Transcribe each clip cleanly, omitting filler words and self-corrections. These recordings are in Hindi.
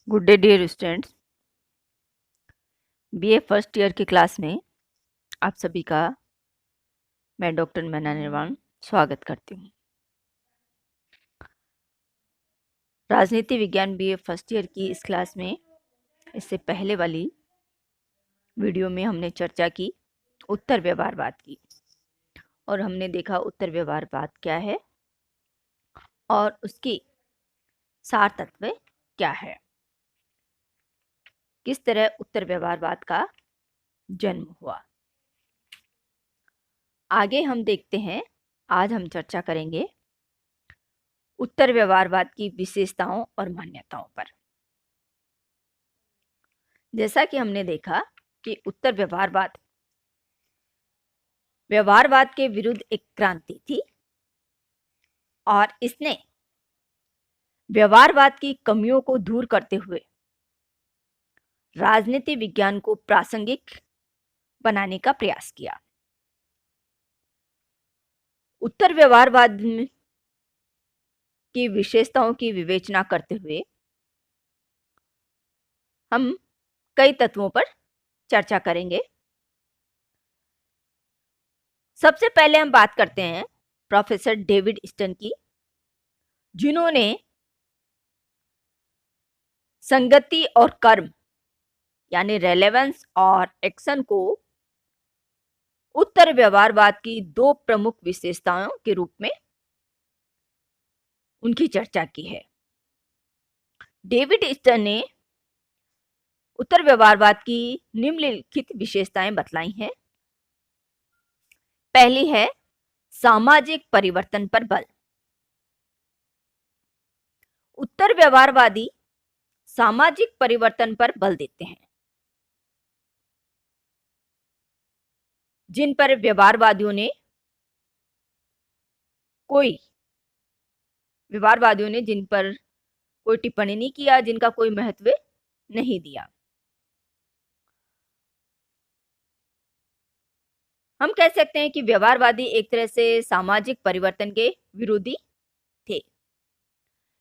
Good day dear students. BA first year की क्लास में आप सभी का मैं डॉक्टर मैना निर्वाण स्वागत करती हूँ। राजनीति विज्ञान बीए फर्स्ट ईयर की इस क्लास में इससे पहले वाली वीडियो में हमने चर्चा की उत्तर व्यवहारवाद की और हमने देखा उत्तर व्यवहारवाद क्या है और उसकी सार तत्व क्या है, किस तरह उत्तर व्यवहारवाद का जन्म हुआ। आगे हम देखते हैं, आज हम चर्चा करेंगे उत्तर व्यवहारवाद की विशेषताओं और मान्यताओं पर। जैसा कि हमने देखा कि उत्तर व्यवहारवाद के विरुद्ध एक क्रांति थी और इसने व्यवहारवाद की कमियों को दूर करते हुए राजनीति विज्ञान को प्रासंगिक बनाने का प्रयास किया। उत्तर व्यवहारवाद की विशेषताओं की विवेचना करते हुए हम कई तत्वों पर चर्चा करेंगे। सबसे पहले हम बात करते हैं प्रोफेसर डेविड स्टन की, जिन्होंने संगति और कर्म यानी रेलेवेंस और एक्शन को उत्तर व्यवहारवाद की दो प्रमुख विशेषताओं के रूप में उनकी चर्चा की है। डेविड स्टन ने उत्तर व्यवहारवाद की निम्नलिखित विशेषताएं बतलाई हैं। पहली है सामाजिक परिवर्तन पर बल। उत्तर व्यवहारवादी सामाजिक परिवर्तन पर बल देते हैं, जिन पर व्यवहारवादियों ने जिन पर कोई टिप्पणी नहीं किया, जिनका कोई महत्व नहीं दिया। हम कह सकते हैं कि व्यवहारवादी एक तरह से सामाजिक परिवर्तन के विरोधी थे,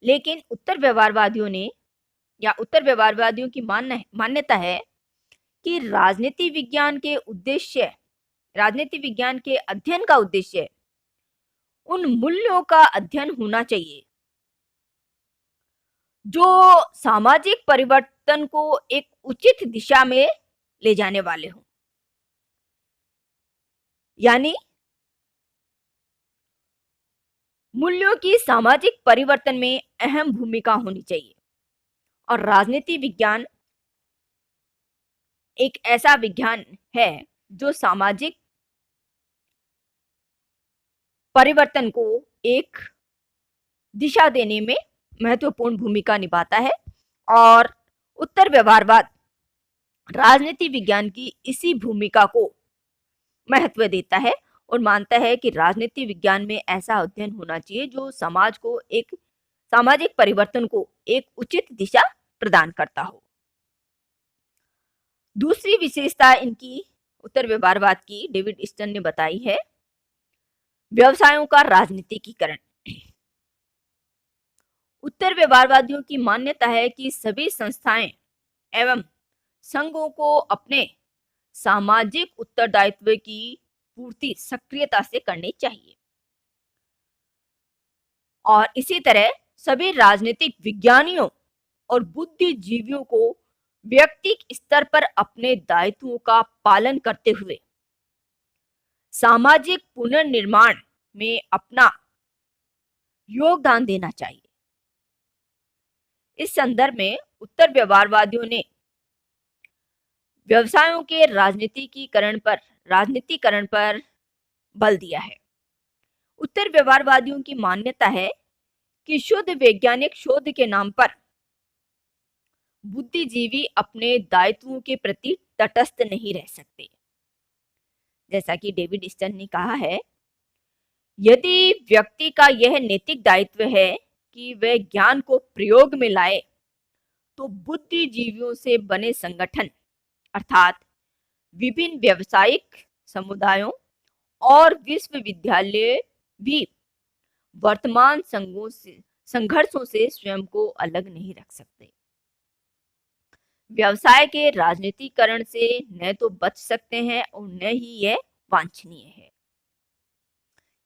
लेकिन उत्तर व्यवहारवादियों की मान्यता है कि राजनीति विज्ञान के अध्ययन का उद्देश्य उन मूल्यों का अध्ययन होना चाहिए जो सामाजिक परिवर्तन को एक उचित दिशा में ले जाने वाले हों। यानी मूल्यों की सामाजिक परिवर्तन में अहम भूमिका होनी चाहिए और राजनीति विज्ञान एक ऐसा विज्ञान है जो सामाजिक परिवर्तन को एक दिशा देने में महत्वपूर्ण भूमिका निभाता है और उत्तर व्यवहारवाद राजनीति विज्ञान की इसी भूमिका को महत्व देता है और मानता है कि राजनीति विज्ञान में ऐसा अध्ययन होना चाहिए जो सामाजिक परिवर्तन को एक उचित दिशा प्रदान करता हो। दूसरी विशेषता इनकी उत्तर व्यवहारवाद की डेविड स्टन ने बताई है व्यवसायों का राजनीतिकीकरण। उत्तर व्यवहारवादियों की मान्यता है कि सभी संस्थाएं एवं संघों को अपने सामाजिक उत्तरदायित्व की पूर्ति सक्रियता से करनी चाहिए और इसी तरह सभी राजनीतिक विज्ञानियों और बुद्धिजीवियों को व्यक्तिगत स्तर पर अपने दायित्वों का पालन करते हुए सामाजिक पुनर्निर्माण में अपना योगदान देना चाहिए। इस संदर्भ में उत्तर व्यवहारवादियों ने व्यवसायों के राजनीतिकरण पर बल दिया है। उत्तर व्यवहारवादियों की मान्यता है कि शुद्ध वैज्ञानिक शोध के नाम पर बुद्धिजीवी अपने दायित्वों के प्रति तटस्थ नहीं रह सकते। जैसा कि डेविड स्टन ने कहा है, यदि व्यक्ति का यह नैतिक दायित्व है कि वह ज्ञान को प्रयोग में लाए, तो बुद्धिजीवियों से बने संगठन अर्थात विभिन्न व्यावसायिक समुदायों और विश्वविद्यालय भी वर्तमान संघर्षों से स्वयं को अलग नहीं रख सकते। व्यवसाय के राजनीतिकरण से न तो बच सकते हैं और न ही यह वांछनीय है।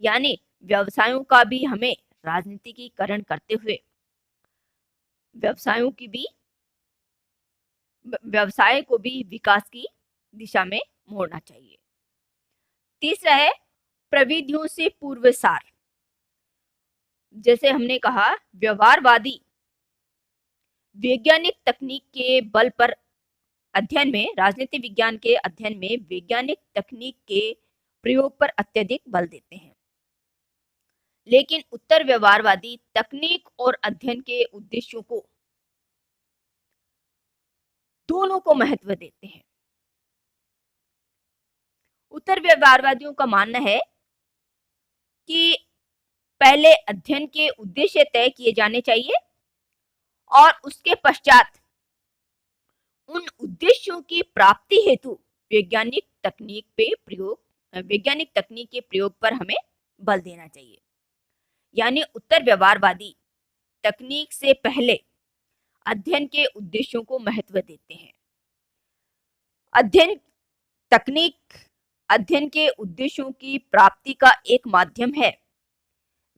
यानी व्यवसायों का भी हमें राजनीतिकीकरण करते हुए व्यवसायों की भी व्यवसाय को भी विकास की दिशा में मोड़ना चाहिए। तीसरा है प्रविधियों से पूर्व सार। जैसे हमने कहा, व्यवहारवादी वैज्ञानिक तकनीक के बल पर अध्ययन में, राजनीति विज्ञान के अध्ययन में वैज्ञानिक तकनीक के प्रयोग पर अत्यधिक बल देते हैं, लेकिन उत्तर व्यवहारवादी तकनीक और अध्ययन के उद्देश्यों को दोनों को महत्व देते हैं। उत्तर व्यवहारवादियों का मानना है कि पहले अध्ययन के उद्देश्य तय किए जाने चाहिए और उसके पश्चात उन उद्देश्यों की प्राप्ति हेतु वैज्ञानिक तकनीक के प्रयोग पर हमें बल देना चाहिए। यानी उत्तर व्यवहारवादी तकनीक से पहले अध्ययन के उद्देश्यों को महत्व देते हैं। अध्ययन के उद्देश्यों की प्राप्ति का एक माध्यम है,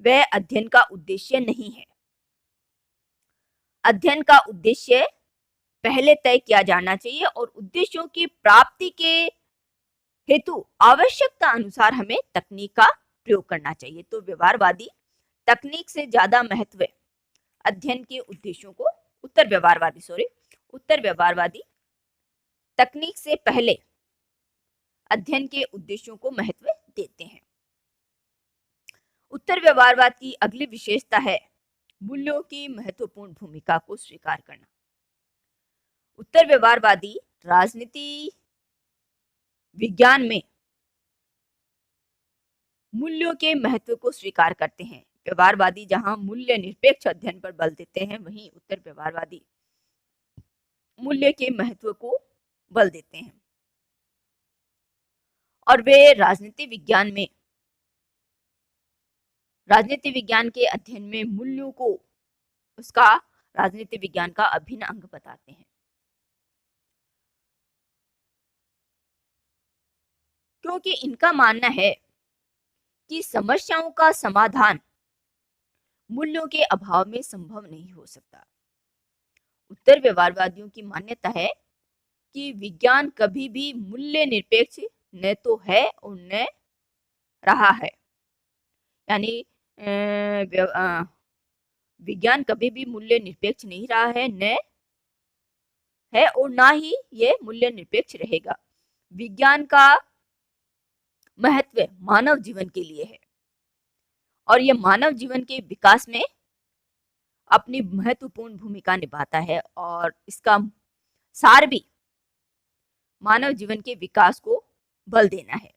वह अध्ययन का उद्देश्य नहीं है। अध्ययन का उद्देश्य पहले तय किया जाना चाहिए और उद्देश्यों की प्राप्ति के हेतु आवश्यकता अनुसार हमें तकनीक का प्रयोग करना चाहिए। तो व्यवहारवादी तकनीक से ज्यादा महत्व अध्ययन के उद्देश्यों को, उत्तर व्यवहारवादी तकनीक से पहले अध्ययन के उद्देश्यों को महत्व देते हैं। उत्तर व्यवहारवाद की अगली विशेषता है मूल्यों की महत्वपूर्ण भूमिका को स्वीकार करना। उत्तर व्यवहारवादी राजनीति विज्ञान में मूल्यों के महत्व को स्वीकार करते हैं। व्यवहारवादी जहां मूल्य निरपेक्ष अध्ययन पर बल देते हैं, वहीं उत्तर व्यवहारवादी मूल्य के महत्व को बल देते हैं और वे राजनीति विज्ञान के अध्ययन में मूल्यों को उसका राजनीति विज्ञान का अभिन्न अंग बताते हैं। क्योंकि इनका मानना है कि समस्याओं का समाधान मूल्यों के अभाव में संभव नहीं हो सकता। उत्तर व्यवहारवादियों की मान्यता है कि विज्ञान कभी भी मूल्य निरपेक्ष न तो है और न रहा है। यानी विज्ञान कभी भी मूल्य निरपेक्ष नहीं रहा है, न है और ना ही ये मूल्य निरपेक्ष रहेगा। विज्ञान का महत्व मानव जीवन के लिए है और यह मानव जीवन के विकास में अपनी महत्वपूर्ण भूमिका निभाता है और इसका सार भी मानव जीवन के विकास को बल देना है।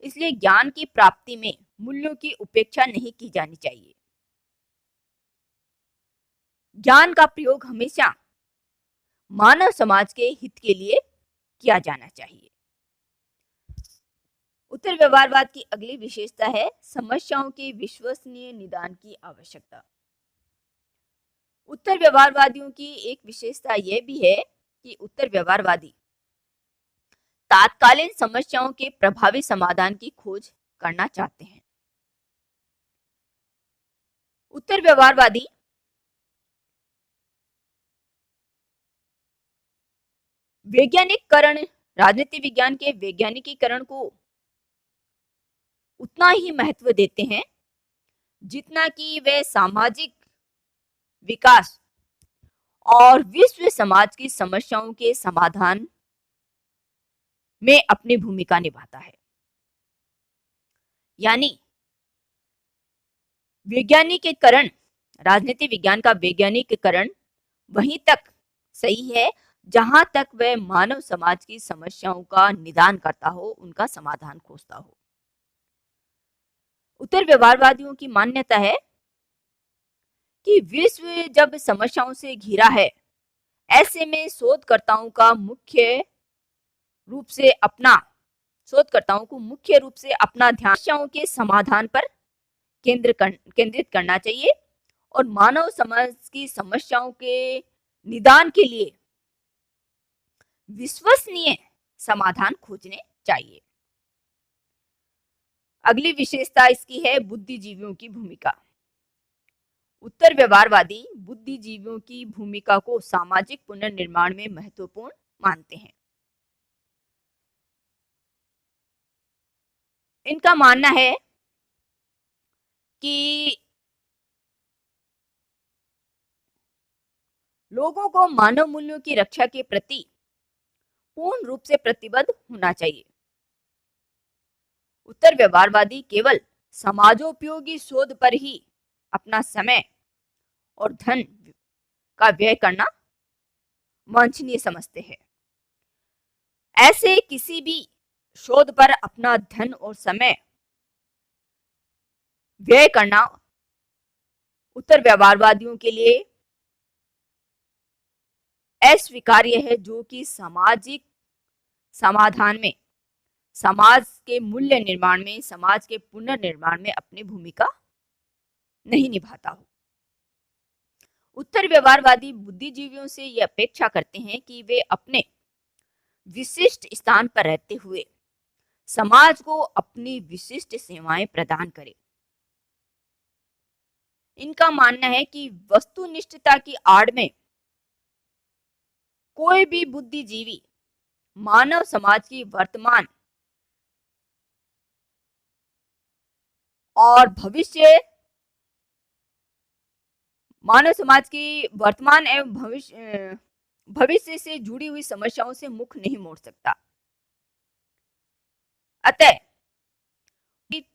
इसलिए ज्ञान की प्राप्ति में मूल्यों की उपेक्षा नहीं की जानी चाहिए। ज्ञान का प्रयोग हमेशा मानव समाज के हित के लिए किया जाना चाहिए। उत्तर व्यवहारवाद की अगली विशेषता है समस्याओं के विश्वसनीय निदान की आवश्यकता। उत्तर व्यवहारवादियों की एक विशेषता यह भी है कि उत्तर व्यवहारवादी तात्कालिक समस्याओं के प्रभावी समाधान की खोज करना चाहते हैं। उत्तर व्यवहारवादी वैज्ञानिककरण, राजनीति विज्ञान के वैज्ञानिकीकरण को उतना ही महत्व देते हैं जितना कि वे सामाजिक विकास और विश्व समाज की समस्याओं के समाधान में अपनी भूमिका निभाता है। यानी वैज्ञानिकीकरण, राजनीति विज्ञान का वैज्ञानिकीकरण वहीं तक सही है जहां तक वह मानव समाज की समस्याओं का निदान करता हो, उनका समाधान खोजता हो। उत्तर व्यवहारवादियों की मान्यता है कि विश्व जब समस्याओं से घिरा है, ऐसे में शोधकर्ताओं को मुख्य रूप से अपना ध्यान समस्याओं के समाधान पर केंद्रित करना चाहिए और मानव समाज की समस्याओं के निदान के लिए विश्वसनीय समाधान खोजने चाहिए। अगली विशेषता इसकी है बुद्धिजीवियों की भूमिका। उत्तर व्यवहारवादी बुद्धिजीवियों की भूमिका को सामाजिक पुनर्निर्माण में महत्वपूर्ण मानते हैं। इनका मानना है कि लोगों को मानव मूल्यों की रक्षा के प्रति पूर्ण रूप से प्रतिबद्ध होना चाहिए। उत्तर व्यवहारवादी केवल समाजोपयोगी शोध पर ही अपना समय और धन का व्यय करना वांछनीय समझते हैं। ऐसे किसी भी शोध पर अपना धन और समय व्यय करना उत्तर व्यवहारवादियों के लिए अस्वीकार्य है, जो कि सामाजिक समाधान में, समाज के मूल्य निर्माण में, समाज के पुनर्निर्माण में अपनी भूमिका नहीं निभाता हो। उत्तर व्यवहारवादी बुद्धिजीवियों से ये अपेक्षा करते हैं कि वे अपने विशिष्ट स्थान पर रहते हुए समाज को अपनी विशिष्ट सेवाएं प्रदान करें। इनका मानना है कि वस्तुनिष्ठता की आड़ में कोई भी बुद्धिजीवी मानव समाज की वर्तमान और भविष्य, मानव समाज की वर्तमान एवं भविष्य से जुड़ी हुई समस्याओं से मुख नहीं मोड़ सकता। अतः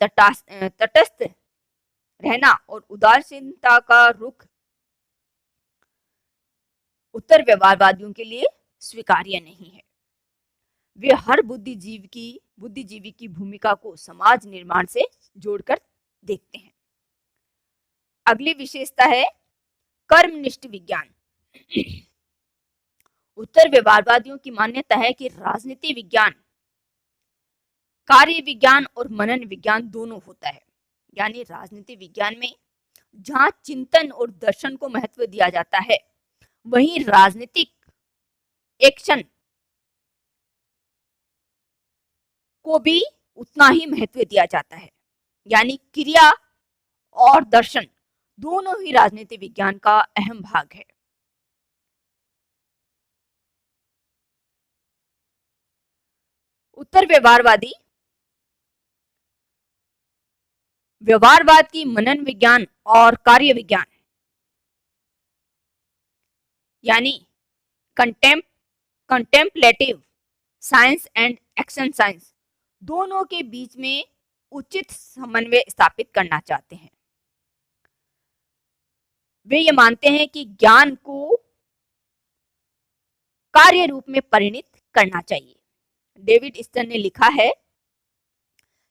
तटस्थ रहना और उदासीनता का रुख उत्तर व्यवहारवादियों के लिए स्वीकार्य नहीं है। वे हर बुद्धिजीवी की भूमिका को समाज निर्माण से जोड़कर देखते हैं। अगली विशेषता है कर्मनिष्ठ विज्ञान। उत्तर व्यवहारवादियों की मान्यता है कि राजनीति विज्ञान कार्य विज्ञान और मनन विज्ञान दोनों होता है। यानी राजनीति विज्ञान में जहां चिंतन और दर्शन को महत्व दिया जाता है, वहीं राजनीतिक एक्शन को भी उतना ही महत्व दिया जाता है। यानी क्रिया और दर्शन दोनों ही राजनीति विज्ञान का अहम भाग है। उत्तर व्यवहारवादी व्यवहारवाद की मनन विज्ञान और कार्य विज्ञान यानी contemplative science and action science दोनों के बीच में उचित समन्वय स्थापित करना चाहते हैं। वे ये मानते हैं कि ज्ञान को कार्य रूप में परिणित करना चाहिए। डेविड स्टर्न ने लिखा है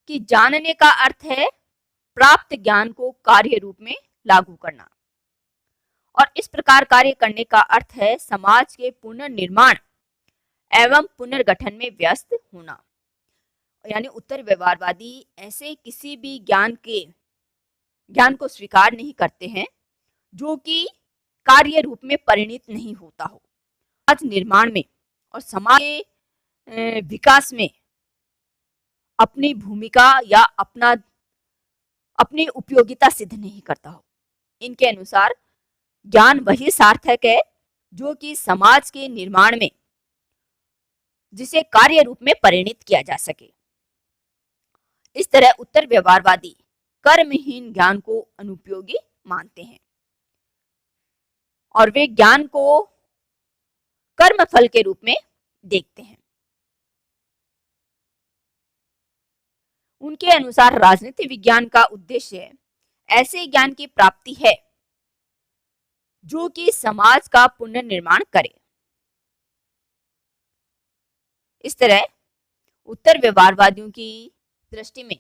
कि जानने का अर्थ है प्राप्त ज्ञान को कार्य रूप में लागू करना, और इस प्रकार कार्य करने का अर्थ है समाज के पुनर्निर्माण एवं पुनर्गठन में व्यस्त होना। यानी उत्तर व्यवहारवादी ऐसे किसी भी ज्ञान को स्वीकार नहीं करते हैं जो कि कार्य रूप में परिणित नहीं होता हो। समाज निर्माण में और समाज के विकास में अपनी भूमिका या अपनी उपयोगिता सिद्ध नहीं करता हो। इनके अनुसार ज्ञान वही सार्थक है जो कि समाज के निर्माण में जिसे कार्य रूप में परिणित किया जा सके। इस तरह उत्तर व्यवहारवादी कर्महीन ज्ञान को अनुपयोगी मानते हैं और वे ज्ञान को कर्मफल के रूप में देखते हैं। उनके अनुसार राजनीति विज्ञान का उद्देश्य ऐसे ज्ञान की प्राप्ति है जो कि समाज का पुनर्निर्माण करे। इस तरह उत्तर व्यवहारवादियों की दृष्टि में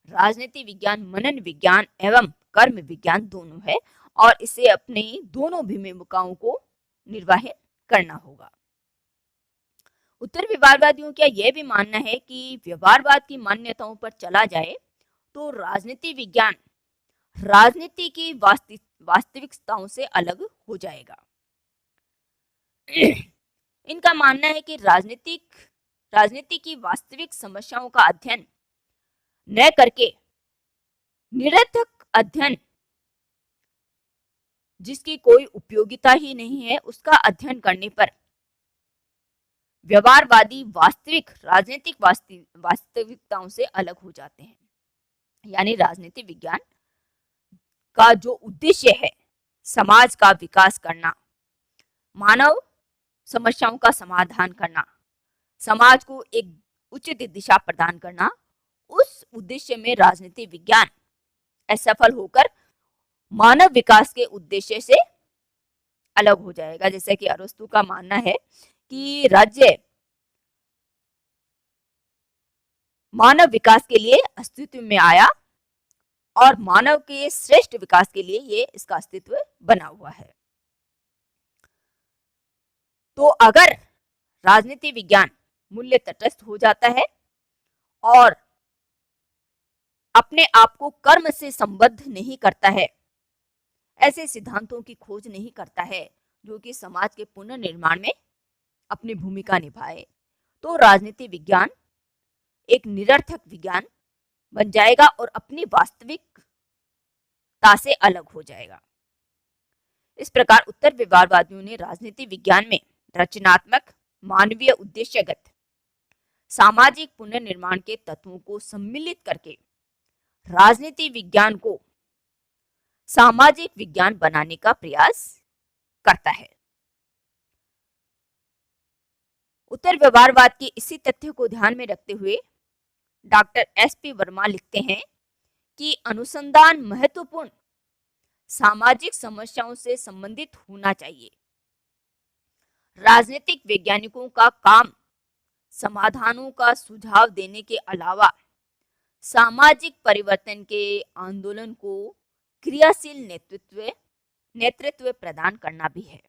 राजनीति विज्ञान मनन विज्ञान एवं कर्म विज्ञान दोनों है और इसे अपनी दोनों भूमिकाओं को निर्वाह करना होगा। उत्तर व्यवहारवादियों का यह भी मानना है कि व्यवहारवाद की मान्यताओं पर चला जाए तो राजनीति विज्ञान राजनीति की वास्तविकताओं से अलग हो जाएगा। इनका मानना है कि राजनीति की वास्तविक समस्याओं का अध्ययन न करके निरर्थक अध्ययन जिसकी कोई उपयोगिता ही नहीं है उसका अध्ययन करने पर व्यवहारवादी राजनीतिक वास्तविकताओं से अलग हो जाते हैं। यानी राजनीति विज्ञान का जो उद्देश्य है समाज का विकास करना, मानव समस्याओं का समाधान करना, समाज को एक उचित दिशा प्रदान करना, उस उद्देश्य में राजनीति विज्ञान असफल होकर मानव विकास के उद्देश्य से अलग हो जाएगा। जैसे कि अरस्तु का मानना है कि राज्य मानव विकास के लिए अस्तित्व में आया और मानव के श्रेष्ठ विकास के लिए ये इसका अस्तित्व बना हुआ है। तो अगर राजनीति विज्ञान मूल्य तटस्थ हो जाता है और अपने आप को कर्म से संबद्ध नहीं करता है, ऐसे सिद्धांतों की खोज नहीं करता है जो कि समाज के पुनर्निर्माण में अपनी भूमिका निभाए, तो राजनीति विज्ञान एक निरर्थक विज्ञान बन जाएगा और अपनी वास्तविकता से अलग हो जाएगा। इस प्रकार उत्तर व्यवहारवादियों ने राजनीति विज्ञान में रचनात्मक, मानवीय उद्देश्यगत, सामाजिक पुनर्निर्माण के तत्वों को सम्मिलित करके राजनीति विज्ञान को सामाजिक विज्ञान बनाने का प्रयास करता है। उत्तर व्यवहारवाद के इसी तथ्य को ध्यान में रखते हुए डॉक्टर एस.पी. वर्मा लिखते हैं कि अनुसंधान महत्वपूर्ण सामाजिक समस्याओं से संबंधित होना चाहिए। राजनीतिक वैज्ञानिकों का काम समाधानों का सुझाव देने के अलावा सामाजिक परिवर्तन के आंदोलन को क्रियाशील नेतृत्व प्रदान करना भी है।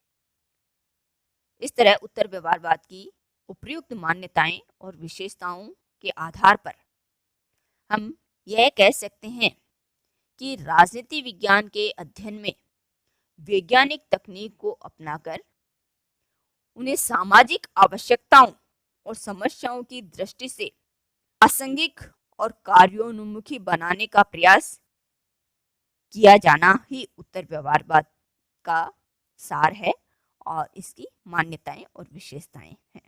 इस तरह उत्तर व्यवहारवाद की उपयुक्त मान्यताएं और विशेषताओं के आधार पर हम यह कह सकते हैं कि राजनीति विज्ञान के अध्ययन में वैज्ञानिक तकनीक को अपनाकर उन्हें सामाजिक आवश्यकताओं और समस्याओं की दृष्टि से प्रासंगिक और कार्योन्मुखी बनाने का प्रयास किया जाना ही उत्तर व्यवहारवाद का सार है और इसकी मान्यताएं और विशेषताएं हैं।